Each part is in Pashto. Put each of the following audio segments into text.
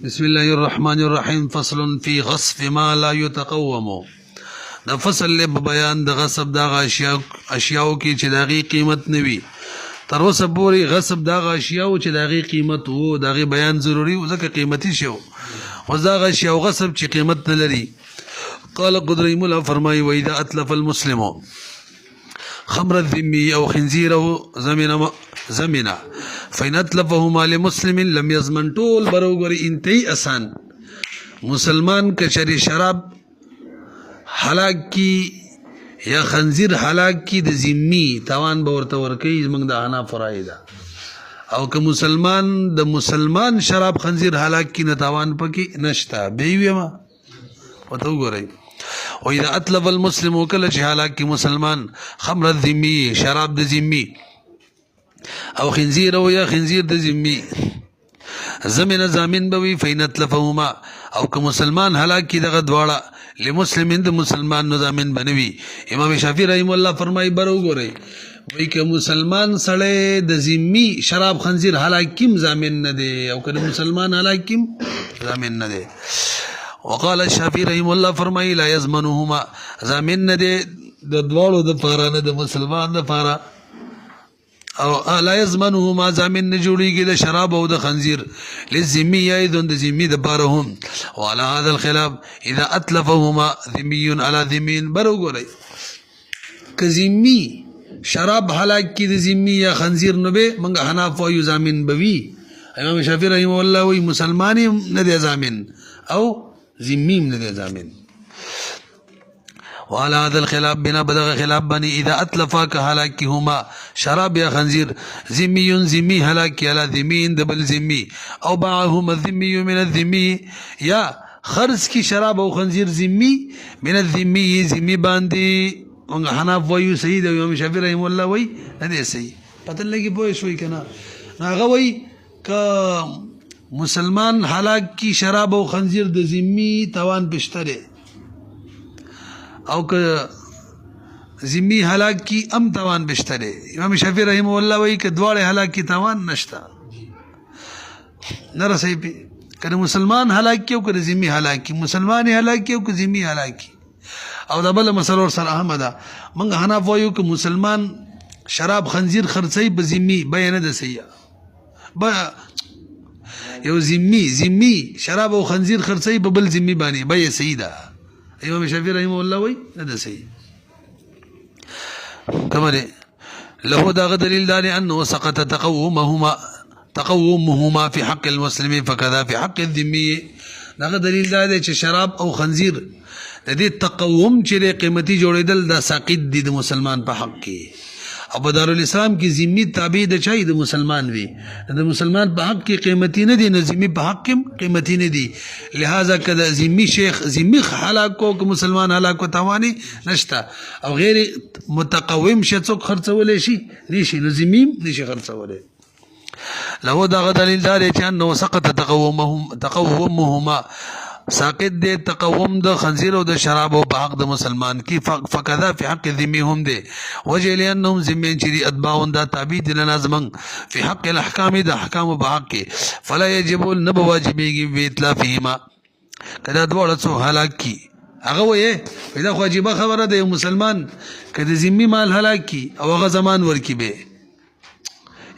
بسم الله الرحمن الرحیم. فصل فی غصب ما لا يتقوم. دا فصل له بیان د غصب دا اشیاء کی چې داغي قیمت نوي. تر اوسه پورې غصب دا اشیاء چې داغي قیمت وو داغي بیان ضروری او ځکه قیمتي شو. او دا اشیاء غصب چې قیمت نه لري. قال قدري مولا فرمای و اذا اتلف المسلم خمر الذمي او خنزير او زمنا فإن اتلفهما لمسلم لم يضمن طول بروغري انتهي آسان. مسلمان کچری شراب حلاک کی یا خنزیر حلاک کی د ذمی توان باورته ورکی موږ د انا فرایدا او که مسلمان د مسلمان شراب خنزیر حلاک کی نه توان پکې نشتا بیویما پته وګورئ. و اذا اتلف المسلم وکل حلاک کی مسلمان خمر الذمی شراب د ذمی او خنزیر او یا خنزیر د ذمی زمن زامن بوي فإن اتلفهما او که مسلمان هلاک کی دغه دواړه لمسلمین د مسلمان نظامن بنوي. امام شافعی رحم الله فرمای برو ګورئ وای که مسلمان سړی د ذمی شراب خنزیر هلاک کیم زامن نه دی او که مسلمان هلاک کیم زامن نه دی. وقال الشافعي رحم الله فرمای لا يضمنهما زامن نه دی د دواړو د پاره نه د مسلمان د پاره او لا يضمنهما زامن نه جوړیږي د شراب او د خنزیر للذمی ايضا د ذمی د پاره هم. وعلى هذا الخلاف اذا اتلفهما ذمي على ذمي برو ګورئ که ذمی شراب هلاک کی د ذمی یا خنزیر نه به منګه حناف او زامن بوي. امام شافعی رحم الله وی مسلمان نه دی زامن او ذمی نه دی زامن. وعلى هذا الخلاف بنا بدغ خلاف بني اذا اتلفا كهلاكهما شراب يا خنزير ذمي هلاك على ذمي دبل ذمي او باعهما الذمي من الذمي يا خرز کی شراب او خنزیر ذمي من الذمي ذمي باندې موږ حناف وایو صحیح دی. امام شافعی رحم الله وای نه دی صحیح پته لګي پوه شوي کنه هغه وای ک مسلمان هلاك کی شراب او خنزیر د ذمي توان پشتره او که ذمی هلاک کی ام توان بشتره. امام شافعی رحمه الله وی که دواړه هلاک کی توان نشتا نه رسې په کله مسلمان هلاک کی او که ذمی هلاک کی مسلمان هلاک کی او که ذمی هلاک کی او دا بل مسله سره احمد منګ حناف وایو که مسلمان شراب خنزیر خرڅي به ذمی بیان ده سیا یو ذمی شراب او خنزیر خرڅي به بل ذمی باندې به سیدا. امام شافعی رحمه الله وی نه ده صحیح کمره له دا دلیل دار انه سقط تقومهما في حق المسلم فكذا في حق الذمي. دا دلیل دار چې شراب او خنزیر د دې تقوم چې قیمتي جوړیدل دا ساقط دي د مسلمان په حق کې او په دارالاسلام کې ذمي تابع د چای د مسلمان وي د مسلمان په حق کې قیمتي نه دي نه ذمي په حق کې قیمتي نه دي. لہذا کدا ذمي شیخ ذمي هلاک کو که مسلمان هلاک کو تواني نشتا او غیر متقوم شڅوک خرڅول شي نشي نو ذمي نشي خرڅول. له دا دلیل دار چې انه سقط تقومهما ساقط دے تقوم د خنزیر او د شراب او په حق د مسلمان کی فقذا فی حق ذمی هم دے وجه لانهم ذمین چری اتباعون دا تابع دل نظم فی حق الاحکام د احکام په حق کې فلا یجب النب واجبیږي به اطلافهما کدا دوړه سو هلاک کی هغه وې دا خو واجبہ خبره ده مسلمان کدا ذمی مال هلاک کی او هغه زمان ورکی به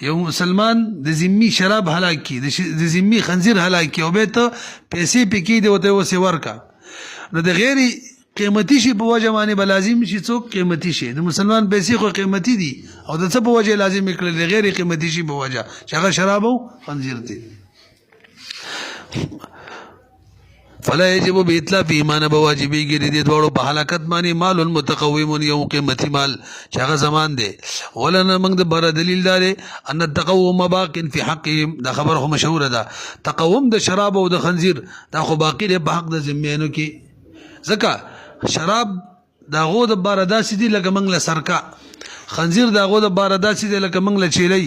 یو مسلمان د ذمی شراب هلاک کی د ذمی خنزیر هلاک کی او به ته پیسې پکې دی وته وسه ورکا نو د غیر قیمتي شي په وجه باندې بلازم شي څوک قیمتي شي د مسلمان پیسې خو قیمتي دي او د څه په وجه لازم کړل د غیر قیمتي شي په وجه چې هغه شراب او خنزیر دي. فلا يجب بإتلاف ایمان بواجبی گری دی دوړو په حلاکت باندې مال المتقوم یو قیمتي مال چې هغه زمان دی. ولنا موږ د بر دلیل دار ان التقوم باق فی حقهم دا خبر خو مشهور ده تقوم د شراب او د خنزیر دا خو باقی دی په حق د ذمینو کې ځکه شراب دا غو د بار داسې دي لکه موږ له سرکا خنزیر دا غو د بار داسې دي لکه موږ له چیلي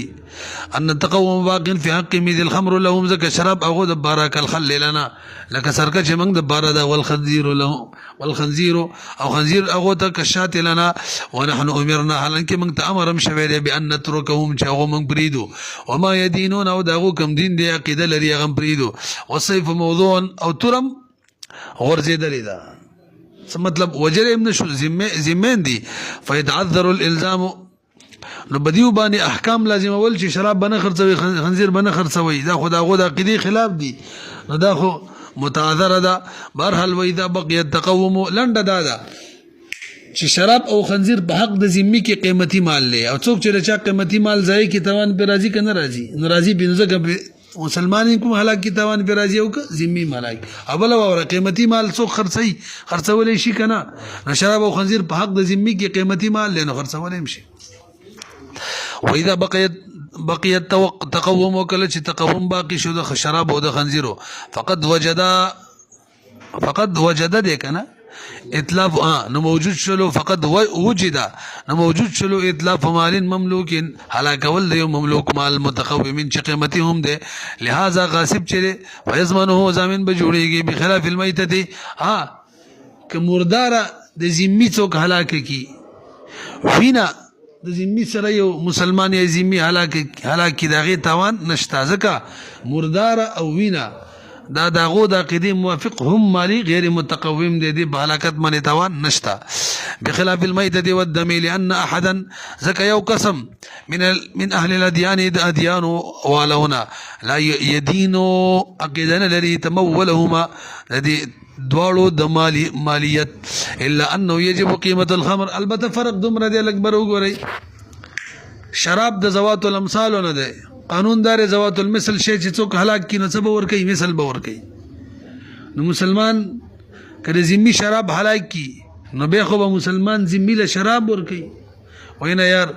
ان تقوم باق فی حق مید الخمر لهم زکه شراب هغه د بار کل خل لنا لکه سرکا چې موږ د بار دا والخنزیر لهم والخنزیر او خنزیر هغه ته کشات لنا ونحن امرنا حالانکه موږ ته امر شوی دی بان نترکهم چې هغه موږ پریدو وما يدينون او دا غو کم دین دی عقیده لري هغه پریدو والسيف موضوع او ترم غرزیدلی دا مطلب وجر ابن شو زمین دی فیتعذر الالزام نو بدیو باندې احکام لازم اول چې شراب بنه خرڅوي خنزیر بنه خرڅوي دا خدا غو د عقیده خلاف دی نو دا خو متعذر ده بهرحال و اذا بقي التقوم لنډه دا چې شراب او خنزیر په حق د ذمي کې قیمتي مال لې او څوک چې رچا قیمتي مال ځای کې توان په راضي کنه راضي بنځه مسلمان کوم هلاک کی توان پر راځي او ذمي مالک اول او قیمتي مال څوک خرڅولې شي کنه شراب او خنزیر په حق د ذمي کې قیمتي مال لنه خرڅولې شي واذا بقيت تقوم وکله چې تقوم باقی شو د شراب او د خنزیرو فقد وجد دې کنه اتلاف نو موجود شلو فقط وجد نو موجود شلو اتلاف مال مملوک هلاک ول دی مملوک مال متقومین چې قیمتي هم دی لہذا غاصب چره فیضمنه ضامن به جوړیږي بخلاف المیتة که مردار د ذمی څوک هلاک کی وینا د ذمی سره یو مسلمان یا ذمی هلاک کی دغه توان نشته ځکه مردار او وینا دا داغو دا قدیم موافق هم مالی غیر متقوم دے دی بحلاکت من توان نشتا بخلاف المیتت والدم لأن احدا زکا یو قسم من اهل الادیان دا ادیان والونا لا یدینو اقیدن لری تمولهما لدی دوارو دا مالیت الا انه یجب قیمت الخمر البته فرق دمرا دی الاکبر ہو رہی شراب د زوات الامثال نه ده قانون دار زوات المثل شی چې څوک هلاک کی نسب ور کوي مثل به ور کوي نو مسلمان کله ذمي شراب هلاک کی نو به خو مسلمان ذمي له شراب ور کوي وینا یار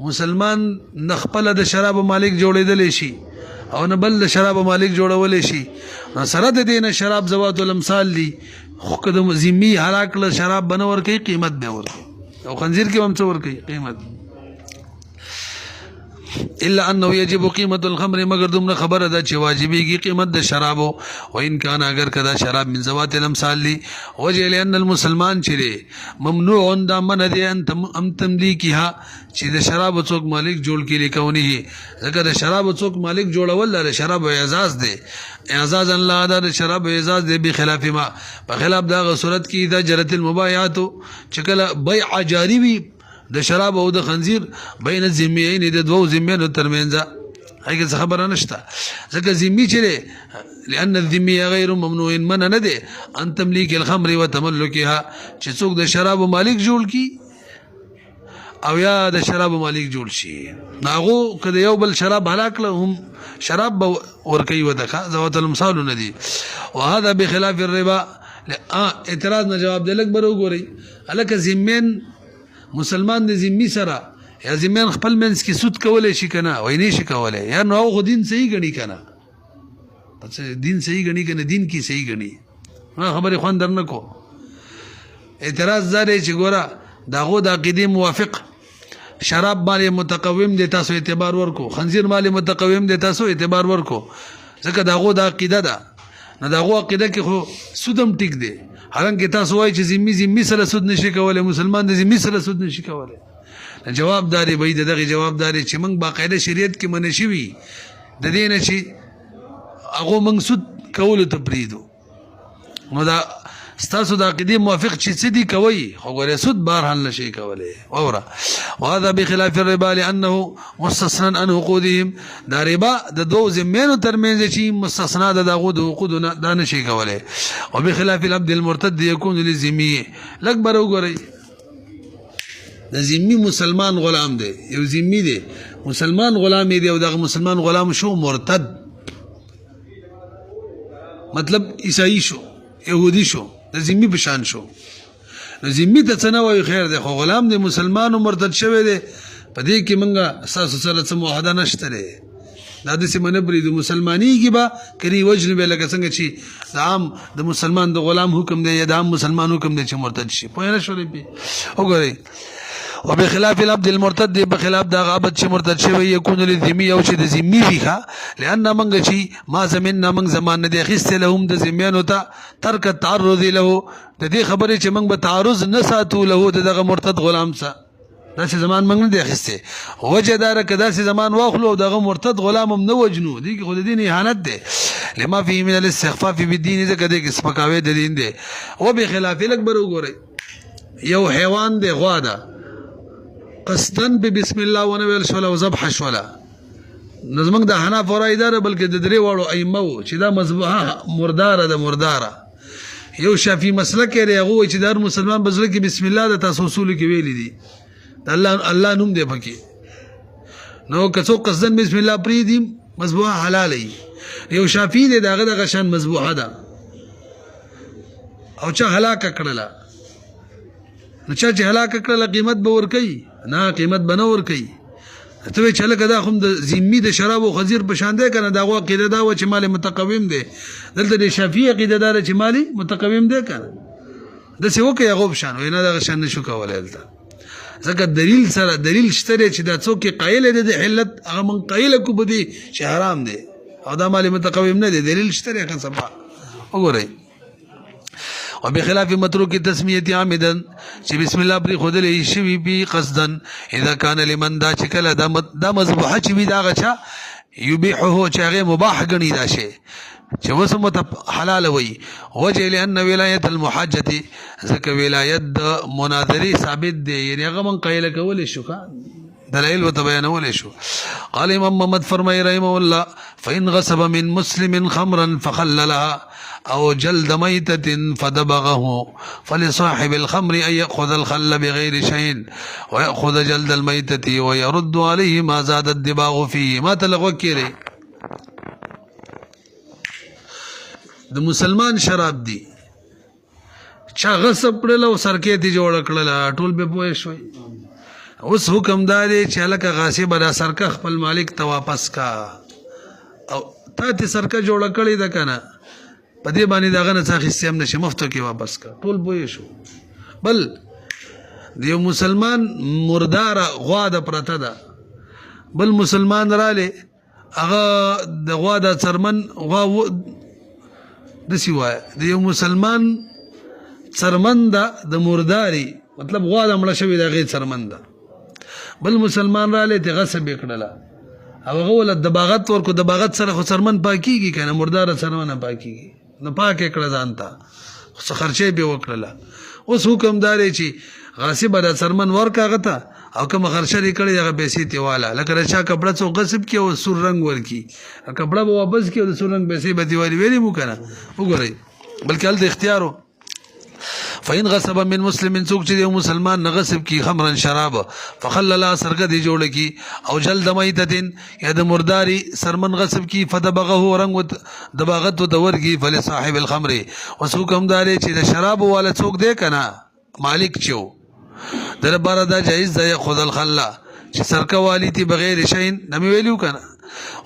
مسلمان نخپل د شراب مالک جوړیدل شي او نه بل د شراب مالک جوړول شي سره د دینه شراب زوات الامثال دي خو کده ذمي هلاک له شراب بنور کوي قیمت به ور کوي او خنزیر کې هم څور کوي قیمت الا انه يجب قيمه الخمر مگر دمنا خبر ده چې واجبيږي قیمت د شرابو وان كان اگر کدا شراب من زوات الامثال لي وجه لان المسلمان چې ممنوع دا من دي ان تمليكها چې د شراب څوک مالک جوړ کې لیکونه ځکه د شراب څوک مالک جوړول لري شراب اعزاز دي اعزاز الله دا شراب اعزاز دي بخلاف ما په خلاف دا صورت کې دا جرت المبايعات چې کله بيع جاري وي د شراب او د خنزیر بین الذميين د دوو ذميانو ترمنځ هغه خبره نشته ځکه ذمي چې لان الذمي غیر ممنوع من نه ده ان تملیک الخمر وتملكها چې څوک د شراب مالک جوړ کی او یا د شراب مالک جوړ شي ناغو کله یو بل شراب هلاک له هم شراب ور کوي ودکا ذوات المثال ندي وهذا بخلاف الربا اعتراض نه جواب دلک برو ګوري الک ذمین مسلمان د ذمي سره یا ذمین خپل منس کې سود کولای شي کنه وای نه شي کولای یا نو خو دین صحیح غني کنه پس دین صحیح غني کنه دین کی صحیح غني ما خبره خوان درنه کو اعتراض زاره چې ګوره داغو د عقیده موافق شراب باندې متقوم دي تاسو اعتبار ورکو خنزیر باندې متقوم دي تاسو اعتبار ورکو ځکه داغو د عقیده ده نه داغو عقیده کې خو سودم ټیک دی حالانکه تاسو وایي چې ذمي سره سود نشي کولای مسلمان د ذمي سره سود نشي کولای جوابداري به دغه جوابداري چې موږ باقاعده شریعت کې منشي وي د دې نه چې هغه موږ سود کول ته پریدو نو دا ستاسو د عقیده موافق چې څه دي کوي خو ګوره سود بهر حل نشي کولای اوره وهذا بخلاف الربا لانه مستثنى عن عقودهم دا ربا د دوه ذمینو ترمنځ چې مستثنا د دغه عقودونه دا نشي کولای او بخلاف العبد المرتد يكون للذمي لکبر وګورئ د ذمي مسلمان غلام دی یو ذمي دی مسلمان غلام دی او دغه مسلمان غلام شو مرتد مطلب عیسائی شو يهودي شو د ذمي بشان شو نو ذمي ته څنګه وای خیر دی خو غلام دی مسلمان او مرتد شوی دی په دې کې منګه اساس سره څه موحده نشته دی دا داسې منبري د مسلمانېږي به کني وجنې به لکه څنګه چې د عام د مسلمان د غلام حکم دی یا د عام مسلمان حکم دی چې مرتد شي پوه نه شولې پې وګورئ وبخلاف العبد المرتد بخلاف دا عبد چې مرتد شوی یکون للذمی او چې د ذمی وي ښه لأن موږ چې ما زمیننا موږ زمان نه دی اخیستی لهم د ذمیانو ته ترک التعرض له د دې خبرې چې موږ به تعرض نه ساتو له د دغه مرتد غلام څه داسې زمان موږ نه دی اخیستی وجه دا ده که داسې زمان واخلو او دغه مرتد غلام هم نه وجنو دې کې خو د دین اهانت دی لما فيه من الاستخفاف بالدین ځکه دې کې سپکاوی د دین دی وبخلاف الاکبر وګورئ یو حیوان دی غوا ده قصدن به بسم الله ونویل شولا او ذبح شولا نظمنګ د حناف ورایدار بلکې د درې واړو ائمه وو چې دا مذبوحه مرداره ده مرداره یو شافعي مسلک لري هغه چې د مسلمان بزله کې بسم الله د تاسو اصول کې ویل دي الله نوم دی پکې نو کڅو قصدن بسم الله پری دي مذبوحه حلال ای یو شافعي دی دغه د غشن مذبوحه ده او چا هلاک کړله نو چا چې هلاک کړله قیمت به ور کوي نه قیمت به نه ور کوي ته وی چله کدا هم د ذمی د شراب او خزیر په شان دی کنه دا غوا قیده دا و چې مال متقوم دی دلته د شافعي قیده دار چې مالی متقوم دی کنه د څه وکي هغه په شان وینه دا شان نشو کولای دلته ځکه دلیل سره دلیل شته چې دا څوک قایل دی د علت هغه من قایل کو بدی چې حرام دی او دا مال متقوم نه دی دلیل شته هغه سبا وګورئ وبخلاف متروك تسميه عامدا چې بسم الله پر خود له شی بي قصدا اذا كان لمن دا شکل دا مذبوحه چې وی دا غچا يبيحه چې هغه مباح غني دا شي چې وسمه حلال وي وجه لان ولایت المحاجه ذکر ولایت مناظری ثابت دی یعنی هغه من قیل کول شو دلائل وتبينول شو قال امام محمد فرمای رحمه الله فان غصب من مسلم خمرا فخللها او جلد ميتة فدبغه فلصاحب الخمر ان ياخذ الخل بغير شيء وياخذ جلد الميتة ويرد عليه ما زاد الدباغ فيه ما تلغوکری د مسلمان شراب دی چا غصب کړل او سرکې تی جوړ کړل ټول به پوه شوي اوس حکم داري چې لکه غاصب را سرکه خپل مالک ته واپس کا او ته سرکه جوړ کړی دا کنه په دې باندې داغه نه څخه سیم نشي مفتو کې واپس کا ټول بوې شو بل دیو مسلمان مردار غوا د پرته ده بل مسلمان رااله هغه د غوا د څرمن غوا د سی وای دیو مسلمان څرمن د مرداري مطلب غوا د مړه شوی د غي څرمن ده بل مسلمان رااله ته غصب کړله او هغه ول د باغت ورکو د باغت سره خو څرمن پاکيږي کنه مردار څرمن پاکيږي نو پاکه کړه ځانته خو خرچې به وکړه اوس حکم داري چې غاصب د څرمن ورکاغه ته او کوم خرچري کړي هغه پیسې تیواله لکه رچا کپڑا څو غصب کې او سور رنگ ورکی کپڑا به واپس کې او سور رنگ پیسې به دیوالي ویلې مو کنه وګورئ بلکې ال د اختیارو فإن غصب من مسلم سوق چې مسلمان نه غصب کی خمرن شراب فخلل سرګه دی جوړ کی او جلد میتتن یا د مرداری سرمن غصب کی فدبغه رنگ دباغت و دورگی فلصاحب الخمر وسوکم داري چې د شراب والا څوک دی کنه مالک چو در بار دا جایز دی خود الخلا چې سرکه والی تی بغیر شین نمی ویلو کنه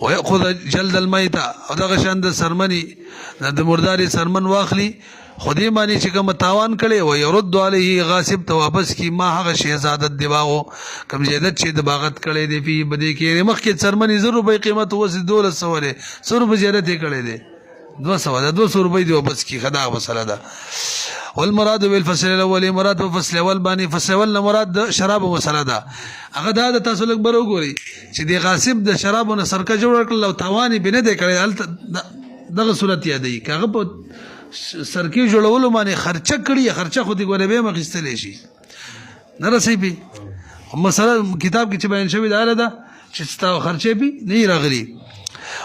ويأخذ جلد الميتة او دغه شان د سرمنی د مرداری سرمن واخلی خودی معنی چې کوم تاوان کړي او يرد عليه غاصب ته واپس کی ما هغه شهزادت دیواغو کم زیادت چې د باغت کړي دی په بده کې مخ کې سرمنی 0 روپے قیمت وس 1200 وره 100 روپے زیادت کړي دی 200 روپے دی واپس کی خدا مسله ده والمراد بالفصل الاول مراد بالفصل الاول باندې فصل اول مراد د شراب مسله ده هغه د تاسو لږ برو ګوري چې دی غاصب د شرابونو سرکه جوړ کړل او تاوان به نه دی کړی دغه صورت یادې کاغه په سرکی جوړولو باندې خرچه کړی خرچه خو دې ګوره به مخستلې شي نه رسې به مثلا کتاب کې چې بیان شوی دا ده چې ستاسو خرچه به نه راغلي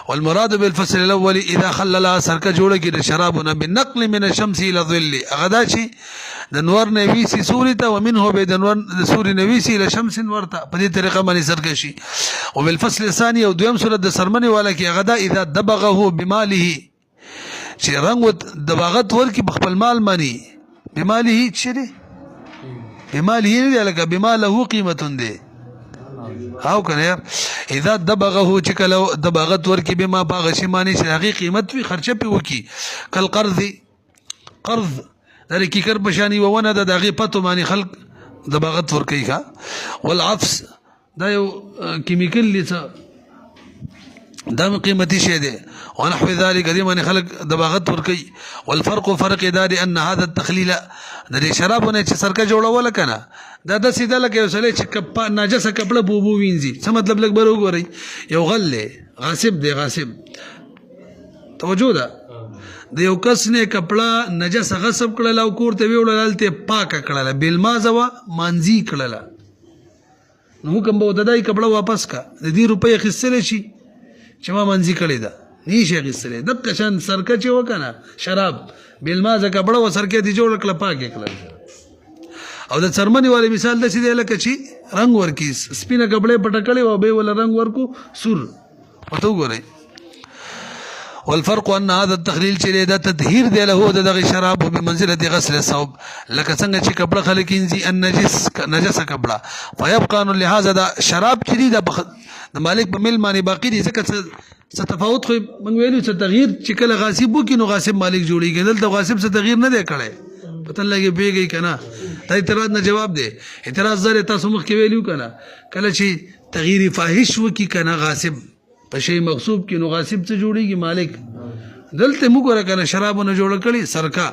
والمراد بالفصل الاول اذا خلل سرکه جوړ کړي شرابونه بنقل من الشمس الى الظل اغدا شي د نور نویسی سوري ته ومنه به د نور سوري نویسی الى شمس ورته په دې طریقه باندې سرکه شي او بالفصل الثاني او دویم صورت د سرمنه والا کې اغدا اذا دبغه بماله چې رنگ د باغت ورکی په خپل مال مانی بماله چې دی بماله نه لکه بماله قیمت دی او کنه یار اذا دبغه چې کله دبغت ورکی به ما باغ شمانی چې هغه قیمت وی خرچه پی وکی کل قرض در کی کر بشانی وونه د دغه پتو معنی خلق دبغت ورکی کا والعفس دا یو کیمیکل لیڅ دا قیمتي شی دی ونحو ذلك دي من خلق دباغت ورکی والفرق فرق داري ان هذا التخليل د شرابونه چې سرکه جوړول کنه دا د سیده لکه وسله چې کپ ناجسه کپړه بوبو وینځي څه مطلب لګ برو غوري یو غل غاصب دی غاصب توجه ده د یو کس نه کپړه نجس غصب کړل او کور ته ویولالته پاک کړل بل مازوا مانځي کړل نو کوم به دای کپړه واپس کا د دې روپې خسته شي چې ما منځي کړی دا نیشه غسله د کشان سرکه چې وکنه شراب بل مازه کپړه و سرکه دی جوړ کړه پاک کړل او د څرمنی والی مثال د سیده لکه چې رنگ ورکی سپینه کپړه پټکړی او به ول رنگ ورکو سور پتو ګورئ والفرق ان هذا التخليل چې دا تطهير دی له دغه شراب بمنزله غسل الثوب لکه څنګه چې کپړه خلک انځي نجس کپړه فيبقى لهذا دا شراب چې د مالک په مل معنی باقی دي ځکه څه تفاوت خو موږ ویلو چې تغییر چې کله غاصب وکړي نو غاصب مالک جوړیږي دلته غاصب څه تغییر نه دی کړی پته لګي پیږي کنه دا اعتراض نه جواب دی اعتراض زره تاسو مخ کې ویلو کنه کله چې تغییر فاحش وکړي کنه غاصب په شی مغصوب کې نو غاصب څه جوړیږي مالک دلته موږ ورکنه شرابونه جوړ کړي سرکا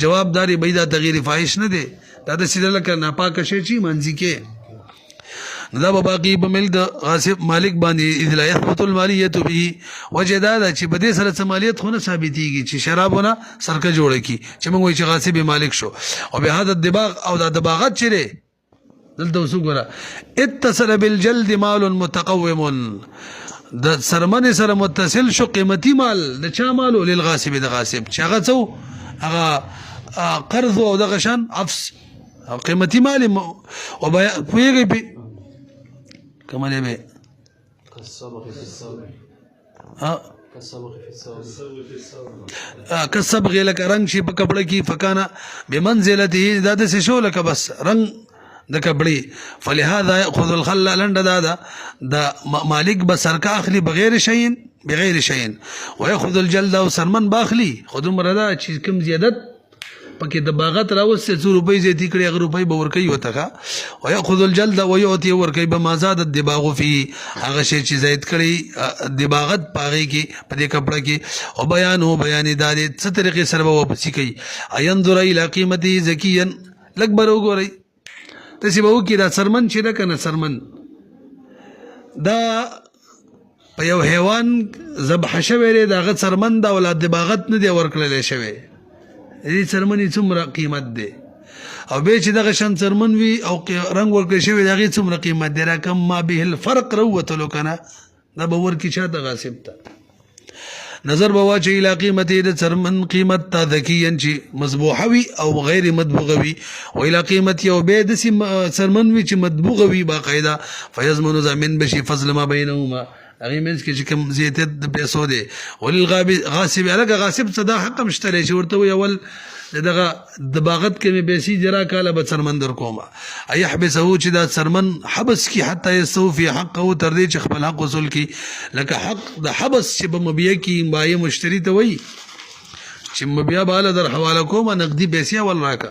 جوابداري بيدا تغییر فاحش نه دی دا د سیده لکه ناپاک شي چې منځي کې دا باقی بمل د غاصب مالک باندې اذ لا يثبت الماليه به وجداد چې بده سره مالیت خو نه ثابتيږي چې شرابونه سرکه جوړ کی چې موږ وایي چې غاصب مالک شو او به هدا الدباغ او د دباغت چره دلته وسوګره اتصل بالجلد مال متقوم د سرمنه سره متصل شو قیمتي مال د چا مالو للغاصب د غاصب چې هغه څو هغه قرض او د غشن عفس او قیمتي مال او پیږي په کماله به كالصبغ في الثوب كالصبغ في الثوب كالصبغ لك رنگ شي په کپړه کې فکانا بمنزلته دا د شو لك بس رنگ د کپړې فلهذا ياخذ الخل لند دا مالک بسر کا اخلي بغیر شيء وياخذ الجلد وسرمن باخلي خود مردا چې کم زیادت پکې د باغت راوسته 100 روپۍ زیاتی کړي هغه روپۍ به ورکوي وتاخه وياخذ الجلد ويعطي ورکوي بما زاد الدباغ فيه هغه شی چې زید کړي دباغت پاغي کې په دې کپړه کې او بیان دالي څه طریقې سره واپس کوي اينظر الى قيمته زكيا لکبر وګورئ تاسو به وکړه دا سرمن چې دا کنه سرمن دا په یو حیوان ذبح شوی دا غ سرمن دا ولادت دباغت نه دی ورکړل شوی دې سرمنې څومره قیمت دی او به چې دغه شان سرمن وي او رنگ ورکړل شوی دا غي څومره قیمت دی راکم ما به الفرق روتلو کنه دا به ورکی چاته غاصب ته نظر بواچ الى قیمته د سرمن قیمت تا ذکیان چې مذبوحه وي او غیر مدبوغه وي او الى قیمت یو به د سرمن وي چې مدبوغه وي باقاعده فیضمن زمن بشي فضل ما بینهما هغه منځ کې چې کوم زیاتت د پیسو دی وللغاصب الګ غاصب صدا حق مشتري چې ورته وي اول دغه دباغت کې مې پیسې جرا کاله به سرمن در کومه ايحبسه چې دا سرمن حبس کی حتی يستوفي حقه تر دې چې خپل حق وصول کی لکه حق د حبس چې به مبيع کی بای مشتری ته وي چې مبيع بالا در حواله کومه نقدي پیسې ول راکا